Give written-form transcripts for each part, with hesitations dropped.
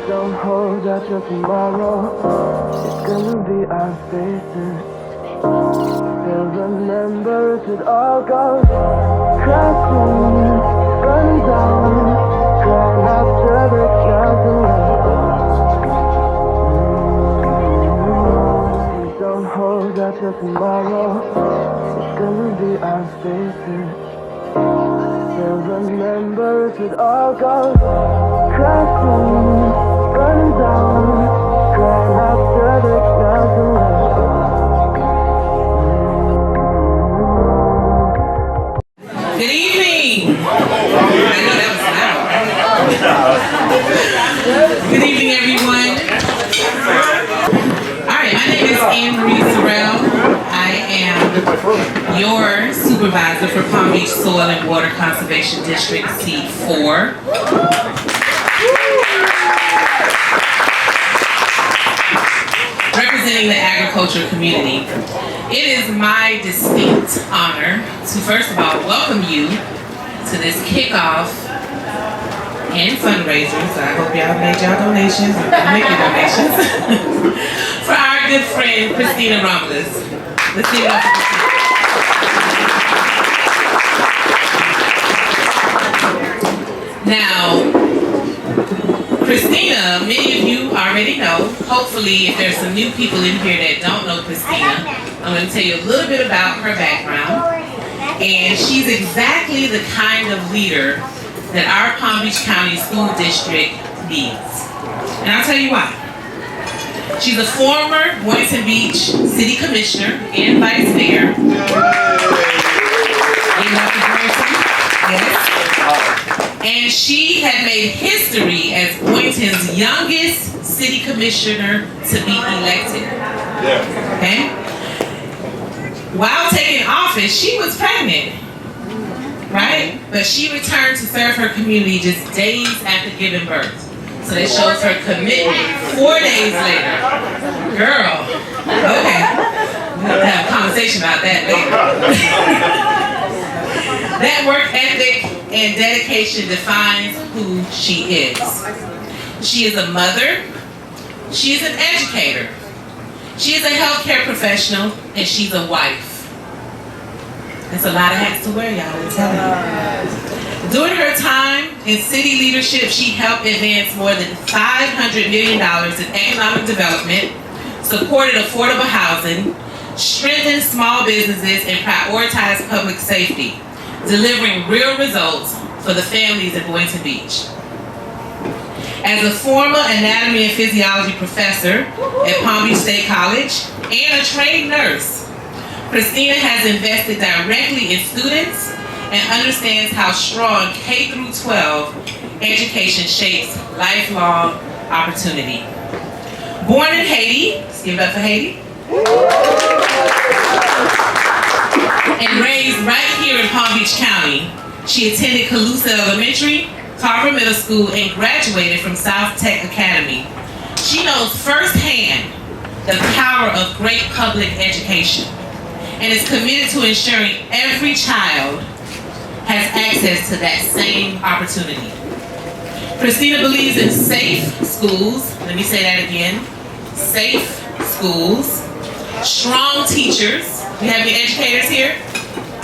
don't hold out your tomorrow. It's gonna be our faces. They'll remember if it all goes crashing, burning down, crying after the clouds away. Don't hold out your tomorrow. It's gonna be our faces. They'll remember if it all goes crashing, burning down, crying after the clouds away. Good evening. I know that was loud. Good evening, everyone. All right, my name is Anne-Marie Sorrell. I am your supervisor for Palm Beach Soil and Water Conservation District C4. Representing the agriculture community. It is my distinct honor to first of all welcome you to this kickoff and fundraisers. I hope y'all made y'all donations or make your donations for our good friend CHRISTINA ROMELUS. Let's give it up for Christina. Now, CHRISTINA, many of you already know. Hopefully, if there's some new people in here that don't know CHRISTINA, I'm going to tell you a little bit about her background. And she's exactly the kind of leader that our Palm Beach County School District needs. And I'll tell you why. She's a former Boynton Beach City Commissioner and Vice Mayor. Yes. And she had made history as Boynton's youngest city commissioner to be elected. Okay? While taking office, she was pregnant, right? But she returned to serve her community just days after giving birth. So that shows her commitment 4 days later. Girl, okay. We'll have to have a conversation about that later. That work ethic and dedication defines who she is. She is a mother. She is an educator. She is a healthcare professional, and she's a wife. That's a lot of hats to wear, y'all, I'm telling you. During her time in city leadership, she helped advance more than $500 million in economic development, supported affordable housing, strengthened small businesses, and prioritized public safety, delivering real results for the families in Boynton Beach. As a former anatomy and physiology professor at Palm Beach State College and a trained nurse, CHRISTINA has invested directly in students and understands how strong K-12 education shapes lifelong opportunity. Born in Haiti, let's give it up for Haiti, and raised right here in Palm Beach County, she attended Calusa Elementary, Carver Middle School, and graduated from South Tech Academy. She knows firsthand the power of great public education and is committed to ensuring every child has access to that same opportunity. CHRISTINA believes in safe schools, let me say that again, safe schools, strong teachers. We have any educators here?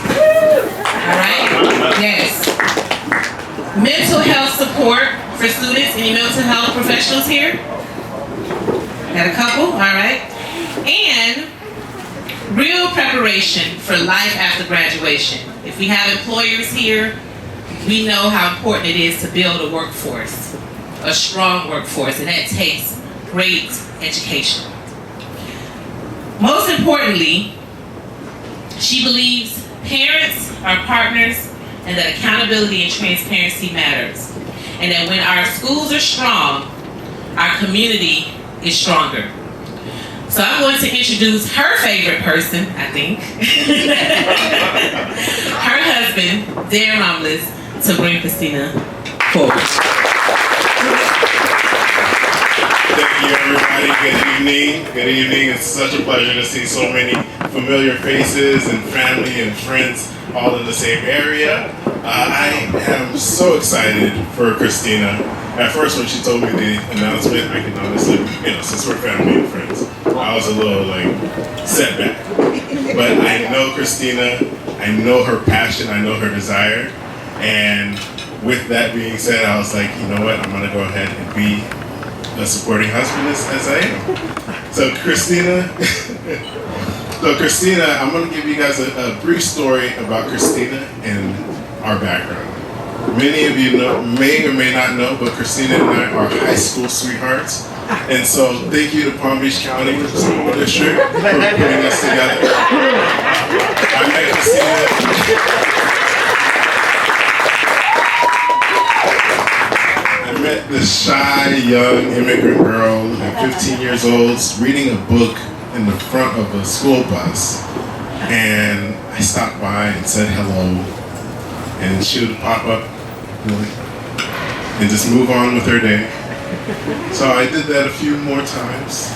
All right, yes. Mental health support for students. Any mental health professionals here? Got a couple, all right. And real preparation for life after graduation. If we have employers here, we know how important it is to build a workforce, a strong workforce, and that takes great education. Most importantly, she believes parents are partners and that accountability and transparency matters. And that when our schools are strong, our community is stronger. So I'm going to introduce her favorite person, I think. Her husband, Dan Romelus, to bring CHRISTINA forward. Thank you, everybody. Good evening. Good evening. It's such a pleasure to see so many familiar faces and family and friends all in the same area. I am so excited for CHRISTINA. at first when she told me the announcement, I can honestly, since we're family and friends, I was a little set back. But I know Christina, I know her passion, I know her desire, and with that being said, I was like, you know what, I'm gonna go ahead and be a supporting husband as I am. So Christina, I'm gonna give you guys a brief story about Christina and our background. Many of you may or may not know, but Christina and I are high school sweethearts. And so thank you to Palm Beach County School District for putting us together. I met Christina. I met this shy, young immigrant girl at 15 years old reading a book in the front of a school bus. And I stopped by and said hello. And she would pop up and just move on with her day. So I did that a few more times,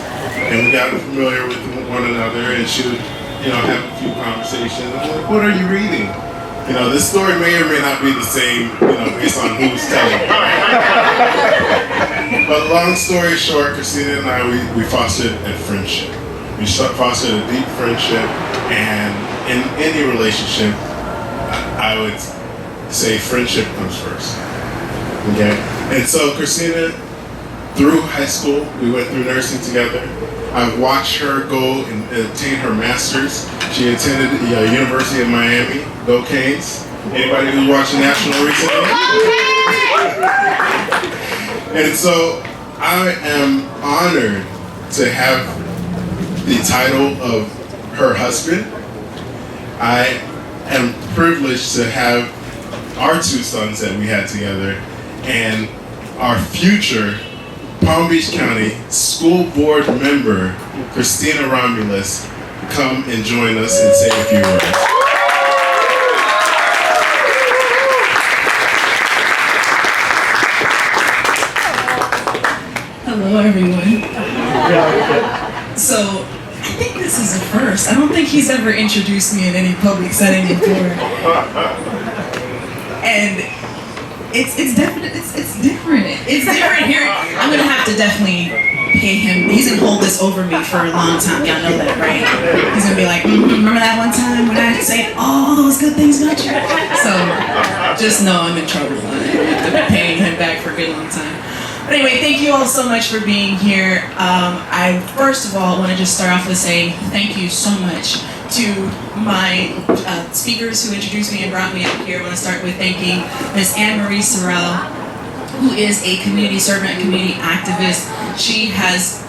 and we got familiar with one another, and she would, have a few conversations. I'm like, what are you reading? This story may or may not be the same, based on who's telling it. But long story short, Christina and I, we fostered a friendship. We fostered a deep friendship, and in any relationship, I would say friendship comes first. Okay? And so Christina, through high school, we went through nursing together. I watched her go and obtain her master's. She attended the University of Miami. Go Canes. Anybody who watched the National recently? And so I am honored to have the title of her husband. I am privileged to have our two sons that we had together, and our future Palm Beach County School Board member, Christina Romulus, come and join us and say a few words. Hello, everyone. So, I think this is a first. I don't think he's ever introduced me in any public setting before. And it's different. It's different here. I'm gonna have to definitely pay him. He's gonna hold this over me for a long time. Y'all know that, right? He's gonna be like, remember that one time when I said all those good things about you? So just know I'm in trouble. I'm paying him back for a good long time. But anyway, thank you all so much for being here. I first of all want to just start off with saying thank you so much to my speakers who introduced me and brought me up here. I want to start with thanking Ms. Anne Marie Sorrell, who is a community servant, a community activist. She has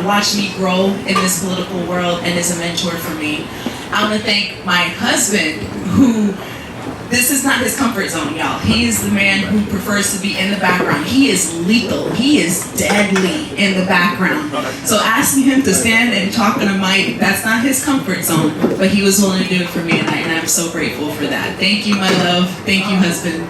watched me grow in this political world and is a mentor for me. I want to thank my husband, who, this is not his comfort zone, y'all. He is the man who prefers to be in the background. He is lethal. He is deadly in the background. So asking him to stand and talk on a mic, that's not his comfort zone, but he was willing to do it for me, and I'm so grateful for that. Thank you, my love. Thank you, husband.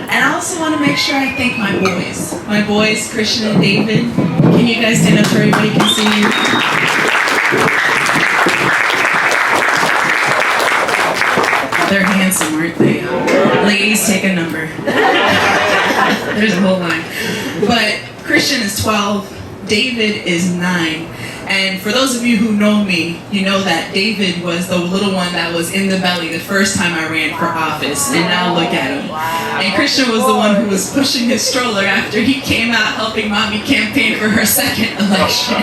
And I also want to make sure I thank my boys. My boys, Christian and David. Can you guys stand up so everybody can see you? They're handsome, aren't they? Ladies, take a number. There's a whole line. But Christian is 12, David is 9. And for those of you who know me, you know that David was the little one that was in the belly the first time I ran for office. And now look at him. And Christian was the one who was pushing his stroller after he came out helping mommy campaign for her second election.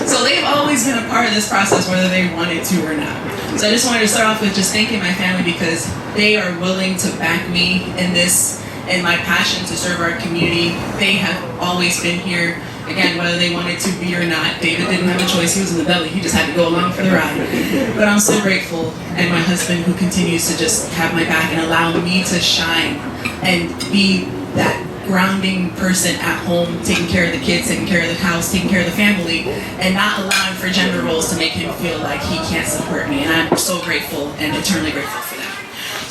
So they've always been a part of this process, whether they wanted to or not. So I just wanted to start off with just thanking my family, because they are willing to back me in this and my passion to serve our community. They have always been here, again, whether they wanted to be or not. David didn't have a choice. He was in the belly. He just had to go along for the ride. But I'm so grateful, and my husband, who continues to just have my back and allow me to shine and be that grounding person at home, taking care of the kids, taking care of the house, taking care of the family, and not allowing for gender roles to make him feel like he can't support me. And I'm so grateful and eternally grateful for that.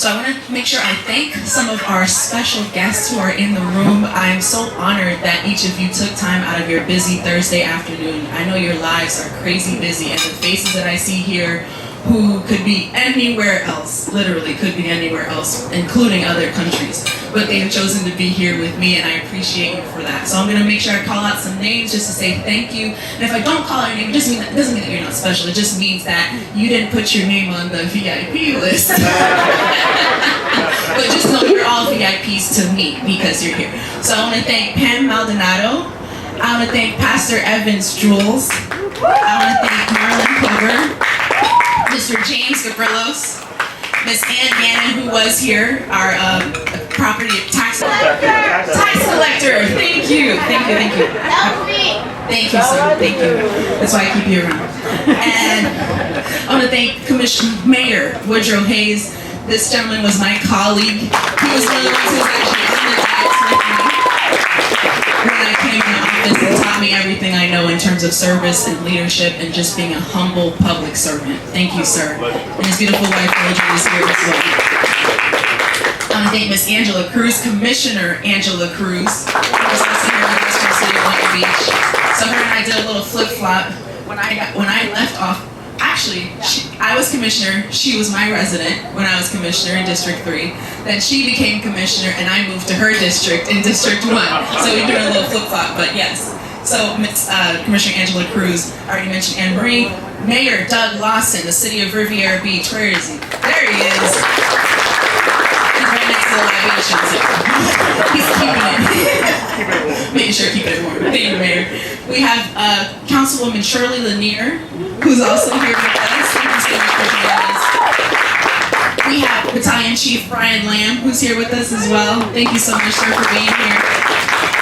So I want to make sure I thank some of our special guests who are in the room. I am so honored that each of you took time out of your busy Thursday afternoon. I know your lives are crazy busy, and the faces that I see here who could be anywhere else, literally could be anywhere else, including other countries. But they have chosen to be here with me, and I appreciate you for that. So I'm going to make sure I call out some names just to say thank you. And if I don't call out your name, it doesn't mean that you're not special. It just means that you didn't put your name on the VIP list. But just know you're all VIPs to me because you're here. So I want to thank Pam Maldonado. I want to thank Pastor Evans Jules. I want to thank Marlon Clover, Mr. James Gabrillos, Miss Ann Gannon, who was here, our property tax collector. Thank you. Thank you, sir. Thank you. That's why I keep you around. And I want to thank Mayor Woodrow Hayes. This gentleman was my colleague. He was one of the ones who was actually in the dais with me when I came in the office and taught me everything I know in terms of service and leadership and just being a humble public servant. Thank you, sir. And his beautiful wife, Mildred, is here as well. I want to thank Miss Angela Cruz, Commissioner Angela Cruz, who's also here with us from the city of West Pam Beach. So her and I did a little flip-flop. When I left off, actually, I was commissioner, she was my resident when I was commissioner in District 3. Then she became commissioner and I moved to her district in District 1. So we're doing a little flip-flop, but yes. So Commissioner Angela Cruz, I already mentioned Anne Marie. Mayor Doug Lawson, the city of Riviera Beach, where is he? There he is. He's right next to the libations. He's keeping it. Making sure keeping it warm. Thank you, Mayor. We have Councilwoman Shirley Lanier, who's also here with us. Thank you so much for joining us. We have Battalion Chief Brian Lamb, who's here with us as well. Thank you so much, sir, for being here.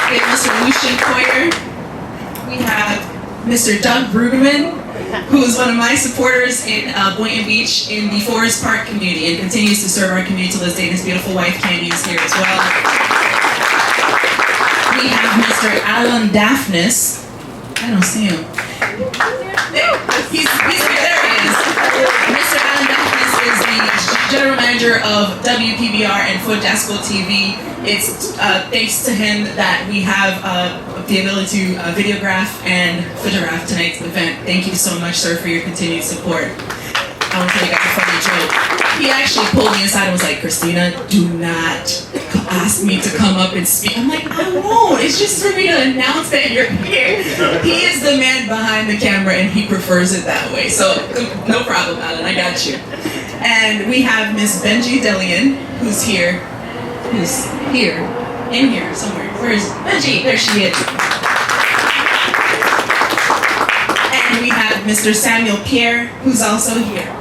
We have Mr. Lucian Coyer. We have Mr. Doug Brueggemann, who is one of my supporters in Boynton Beach in the Forest Park community and continues to serve our community to this day. And his beautiful wife, Candy, is here as well. We have Mr. Alan Daphnis. I don't see him. He's there he is. Mr. Alan Daphnis is the general manager of WPBR and Foot Decibel TV. It's thanks to him that we have the ability to videograph and photograph tonight's event. Thank you so much, sir, for your continued support. I want to tell you guys a funny joke. He actually pulled me aside and was like, Christina, do not ask me to come up and speak. I'm like, I won't. It's just for me to announce that you're here. He is the man behind the camera and he prefers it that way. So no problem, Alan, I got you. And we have Miss Benji Delian, who's here. Who's here? In here somewhere. Where is Benji? There she is. And we have Mr. Samuel Pierre, who's also here.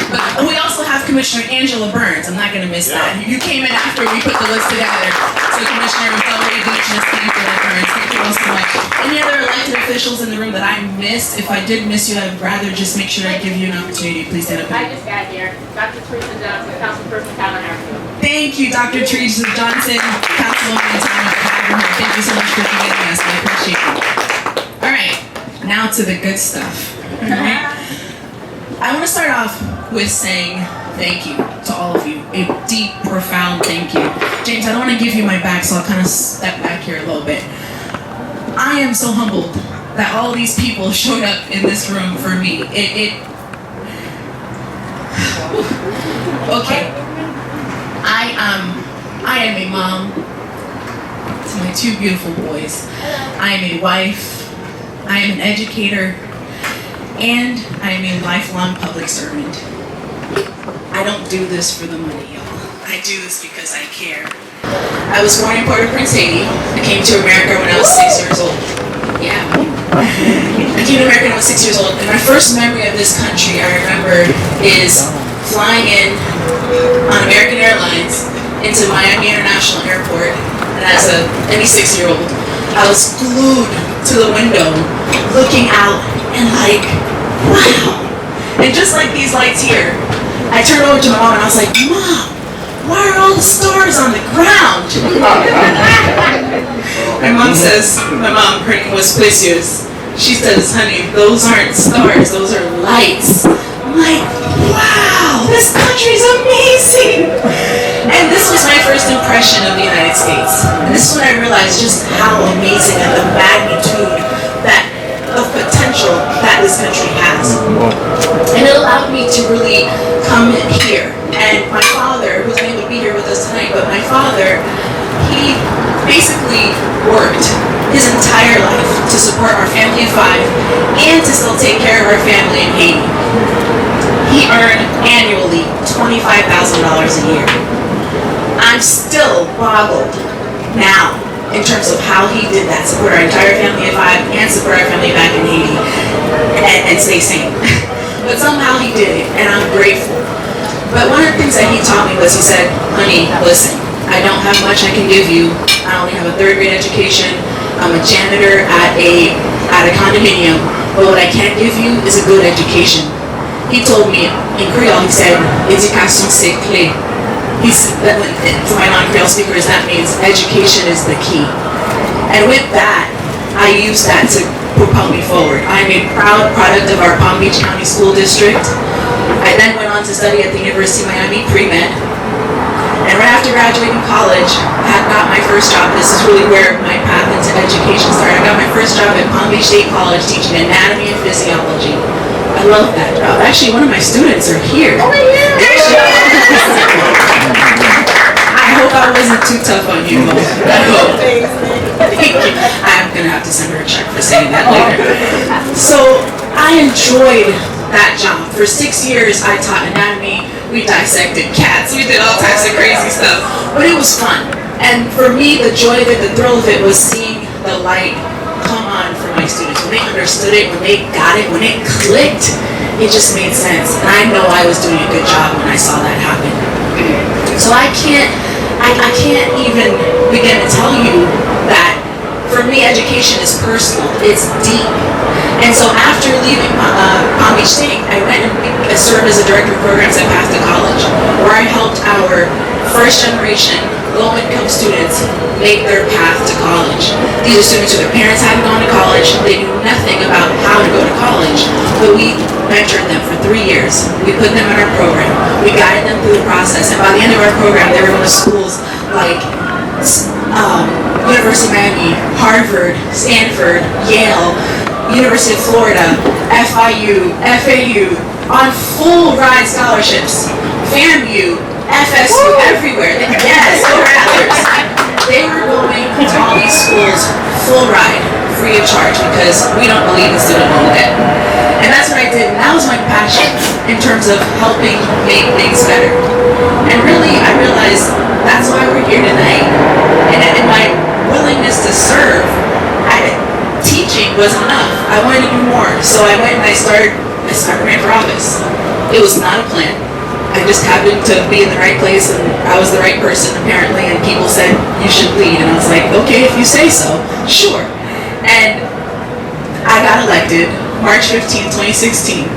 But we also have Commissioner Angela Burns. I'm not going to miss that. You came in after we put the list together. So Commissioner Delray Beach, Miss Angela Burns, thank you all so much. Any other elected officials in the room that I missed? If I did miss you, I'd rather just make sure I give you an opportunity. Please stand up. I just got here. Dr. Teresa Johnson, Councilperson Tallahassee. Thank you, Dr. Teresa Johnson, Councilwoman Thomas. Thank you so much for joining us. I appreciate it. All right, now to the good stuff. All right. I want to start off with saying thank you to all of you. A deep, profound thank you. James, I don't want to give you my back, so I'll kind of step back here a little bit. I am so humbled that all these people showed up in this room for me. Okay. I am a mom to my two beautiful boys. I am a wife. I am an educator. And I am a lifelong public servant. I don't do this for the money, y'all. I do this because I care. I was born in Port-au-Prince, Haiti. I came to America when I was 6 years old. Yeah. I came to America when I was 6 years old. And my first memory of this country, I remember, is flying in on American Airlines into Miami International Airport. And as any 6-year-old, I was glued to the window, looking out and like, wow. And just like these lights here, I turned over to my mom and I was like, Mom, why are all the stars on the ground? My mom, her name was Precious. She says, honey, those aren't stars, those are lights. I'm like, wow, this country's amazing. And this was my first impression of the United States. And this is when I realized just how amazing and the magnitude of potential that this country has. And it allowed me we come here. And my father, who's unable to be here with us tonight, but my father, he basically worked his entire life to support our family of 5 and to still take care of our family in Haiti. He earned annually $25,000 a year. I'm still boggled now in terms of how he did that, support our entire family of 5 and support our family back in Haiti and stay sane. But somehow he did it, and I'm grateful. But one of the things that he taught me was, he said, honey, listen, I don't have much I can give you. I only have a 3rd grade education. I'm a janitor at a condominium, but what I can give you is a good education. He told me in Creole, he said, "Éducation c'est clé." For my non-Creole speakers, that means education is the key. And with that, I use that to propel me forward. I am a proud product of our Palm Beach County School District. I then went on to study at the University of Miami pre-med. And right after graduating college, I got my first job. This is really where my path into education started. I got my first job at Palm Beach State College teaching anatomy and physiology. I love that job. Actually, one of my students are here. Oh, yeah. I hope I wasn't too tough on you, Mo. I hope. Thank you. I'm going to have to send her a check for saying that later. So I enjoyed that job. For 6 years, I taught anatomy. We dissected cats. We did all types of crazy stuff. But it was fun. And for me, the joy of it, the thrill of it was seeing the light come on for my students. When they understood it, when they got it, when it clicked, it just made sense. And I know I was doing a good job when I saw that happen. So I can't even begin to tell you that for me, education is personal. It's deep. And so after leaving Palm Beach State, I went and served as a director of programs at Path to College, where I helped our first generation low-income students make their path to college. These are students who their parents hadn't gone to college, they knew nothing about how to go to college, but we mentored them for 3 years. We put them in our program. We guided them through the process, and by the end of our program, they were going to schools like University of Miami, Harvard, Stanford, Yale, University of Florida, FIU, FAU, on full ride scholarships, FAMU, FSU, everywhere. Yes, there were others. They were going to all these schools full ride, free of charge, because we don't believe in student loan debt. And that's what I did, and that was my passion in terms of helping make things better. And really, I realized that's why we're here tonight. And my willingness to serve, teaching wasn't enough. I wanted to do more. So I went and I started running for office. It was not a plan. I just happened to be in the right place, and I was the right person apparently, and people said, you should lead. And I was like, okay, if you say so, sure. And I got elected March 15, 2016.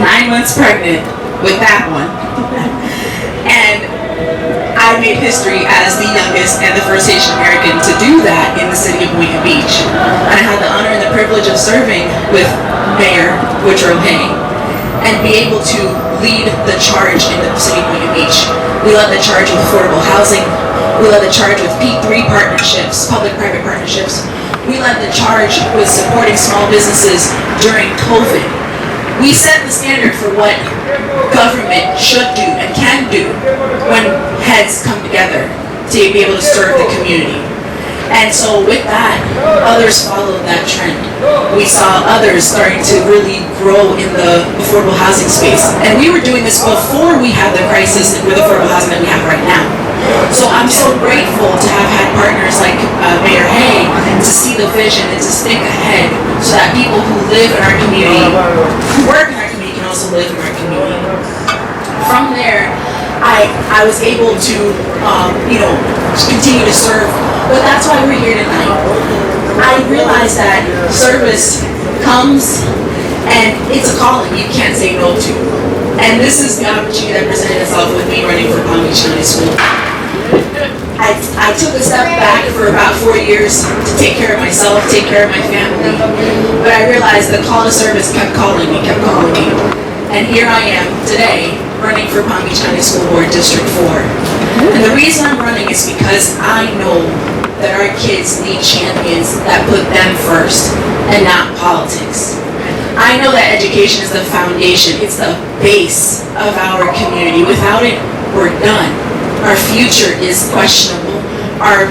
9 months pregnant with that one. And I made history as the youngest and the first Asian American to do that in the city of West Pam Beach. And I had the honor and the privilege of serving with Mayor Woodrow Hay and be able to lead the charge in the city of West Pam Beach. We led the charge with affordable housing. We led the charge with P3 partnerships, public-private partnerships. We led the charge with supporting small businesses during COVID. We set the standard for what government should do and can do when heads come together to be able to serve the community. And so with that, others followed that trend. We saw others starting to really grow in the affordable housing space. And we were doing this before we had the crisis with affordable housing that we have right now. So I'm so grateful to have had partners like Mayor Hay to see the vision and to think ahead so that people who live in our community, who work in our community, can also live in our community. From there, I was able to, continue to serve, but that's why we're here tonight. I realized that service comes and it's a calling you can't say no to. And this is the opportunity that presented itself with me running for Palm Beach County School. I took a step back for about 4 years to take care of myself, take care of my family. But I realized the call to service kept calling me. And here I am today, running for Palm Beach County School Board District 4. And the reason I'm running is because I know that our kids need champions that put them first and not politics. I know that education is the foundation. It's the base of our community. Without it, we're done. Our future is questionable. Our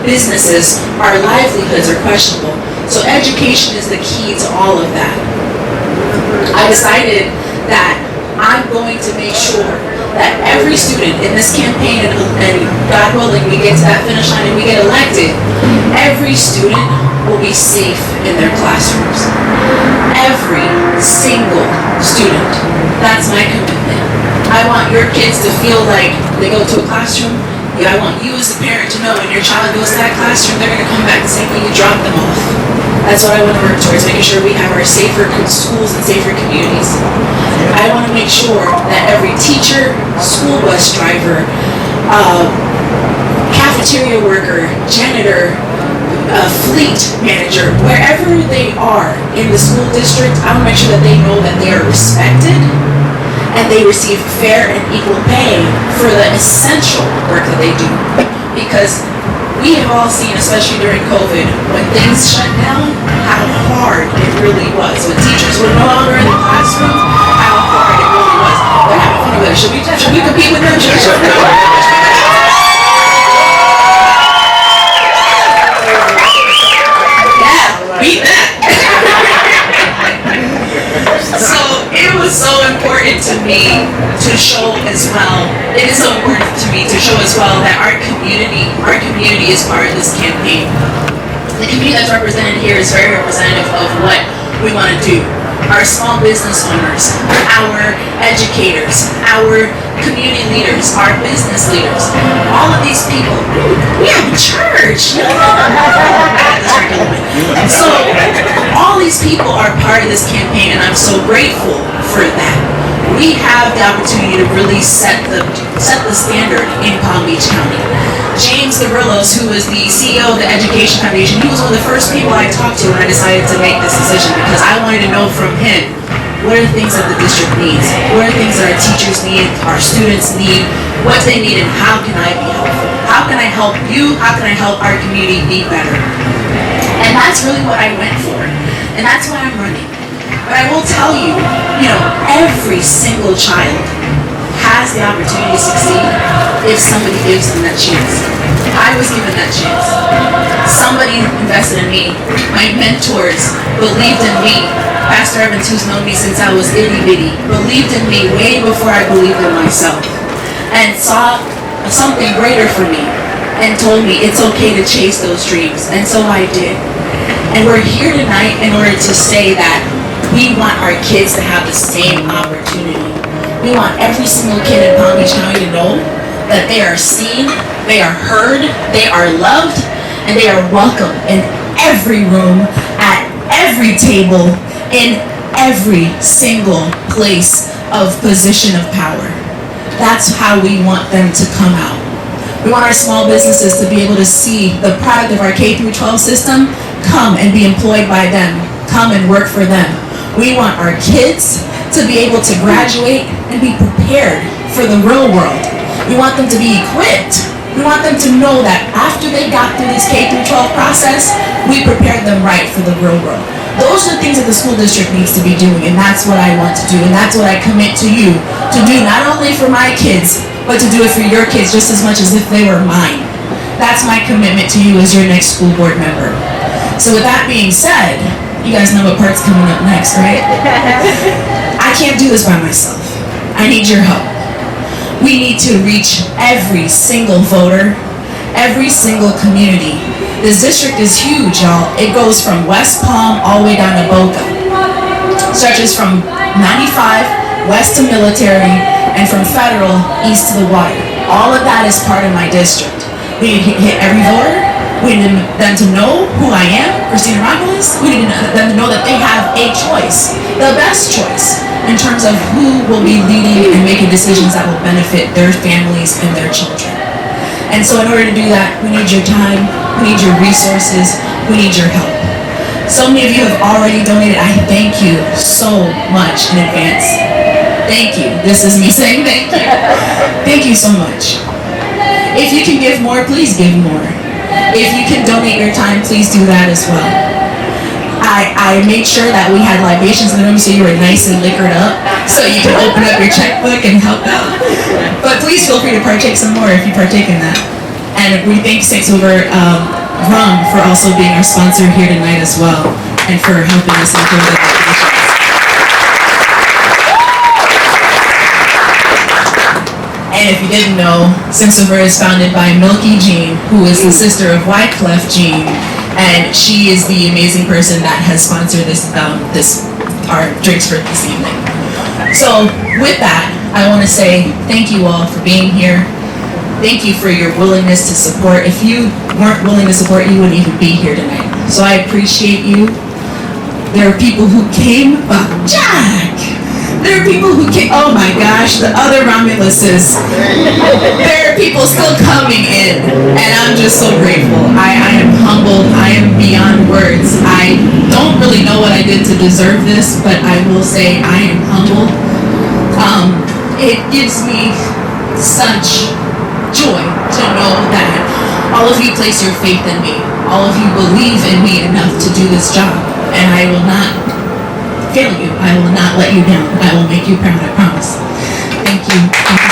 businesses, our livelihoods are questionable. So education is the key to all of that. I decided that I'm going to make sure that every student in this campaign, and God willing, we get to that finish line and we get elected, every student will be safe in their classrooms. Every single student. That's my commitment. I want your kids to feel like they go to a classroom. I want you as a parent to know when your child goes to that classroom, they're going to come back the same way you dropped them off. That's what I want to work towards, making sure we have our safer schools and safer communities. I want to make sure that every teacher, school bus driver, cafeteria worker, janitor, fleet manager, wherever they are in the school district, I want to make sure that they know that they are respected and they receive fair and equal pay for the essential work that they do. Because we have all seen, especially during COVID, when things shut down, how hard it really was. When teachers were no longer in the classroom, how hard it really was. We're having fun with it. Should we compete with them? Should we? Yeah, beat that. So it was so important to me to show as well. It is so important to me to show as well that our community is part of this campaign. The community that's represented here is very representative of what we want to do. Our small business owners, our educators, our community leaders, our business leaders, all of these people. We have a church. So all these people are part of this campaign, and I'm so grateful for that. We have the opportunity to really set the standard in Palm Beach County. James Garillos, who is the CEO of the Education Foundation, he was one of the first people I talked to when I decided to make this decision, because I wanted to know from him, what are the things that the district needs? What are the things that our teachers need, our students need, what they need, and how can I be helpful? How can I help you? How can I help our community be better? And that's really what I went for. And that's why I'm running. But I will tell you, every single child has the opportunity to succeed if somebody gives them that chance. I was given that chance. Somebody invested in me. My mentors believed in me. Pastor Evans, who's known me since I was itty bitty, believed in me way before I believed in myself, and saw something greater for me and told me it's okay to chase those dreams. And so I did. And we're here tonight in order to say that we want our kids to have the same opportunity. We want every single kid in Palm Beach County to know that they are seen, they are heard, they are loved, and they are welcome in every room, at every table, in every single place of position of power. That's how we want them to come out. We want our small businesses to be able to see the product of our K-12 system come and be employed by them, come and work for them. We want our kids to be able to graduate and be prepared for the real world. We want them to be equipped. We want them to know that after they got through this K-12 process, we prepared them right for the real world. Those are the things that the school district needs to be doing, and that's what I want to do, and that's what I commit to you to do, not only for my kids, but to do it for your kids just as much as if they were mine. That's my commitment to you as your next school board member. So with that being said, you guys know what part's coming up next, right? I can't do this by myself. I need your help. We need to reach every single voter, every single community. This district is huge, y'all. It goes from West Palm all the way down to Boca. Stretches from 95 west to Military, and from Federal east to the water. All of that is part of my district. We need to hit every voter. We need them to know who I am, Christina Romelu's. We need them to know that they have a choice, the best choice, in terms of who will be leading and making decisions that will benefit their families and their children. And so in order to do that, we need your time, we need your resources, we need your help. So many of you have already donated. I thank you so much in advance. Thank you. This is me saying thank you. Thank you so much. If you can give more, please give more. If you can donate your time, please do that as well. I made sure that we had libations in the room so you were nice and liquored up, so you can open up your checkbook and help out. But please feel free to partake some more if you partake in that. And we thank St. Silver Rum for also being our sponsor here tonight as well, and for helping us enjoy the libations. And if you didn't know, St. Silver is founded by Milky Jean, who is the sister of Wyclef Jean, and she is the amazing person that has sponsored our drinks for this evening. So with that, I want to say thank you all for being here. Thank you for your willingness to support. If you weren't willing to support, you wouldn't even be here tonight. So I appreciate you. There are people who came, Jack! There are people who came, oh my gosh, the other Romuluses. There are people still coming in, and I'm just so grateful. I am humbled. I am beyond words. I don't really know what I did to deserve this, but I will say I am humbled. It gives me such joy to know that all of you place your faith in me. All of you believe in me enough to do this job, and I will not fail you. I will not let you down. I will make you proud, I promise. Thank you. Thank you.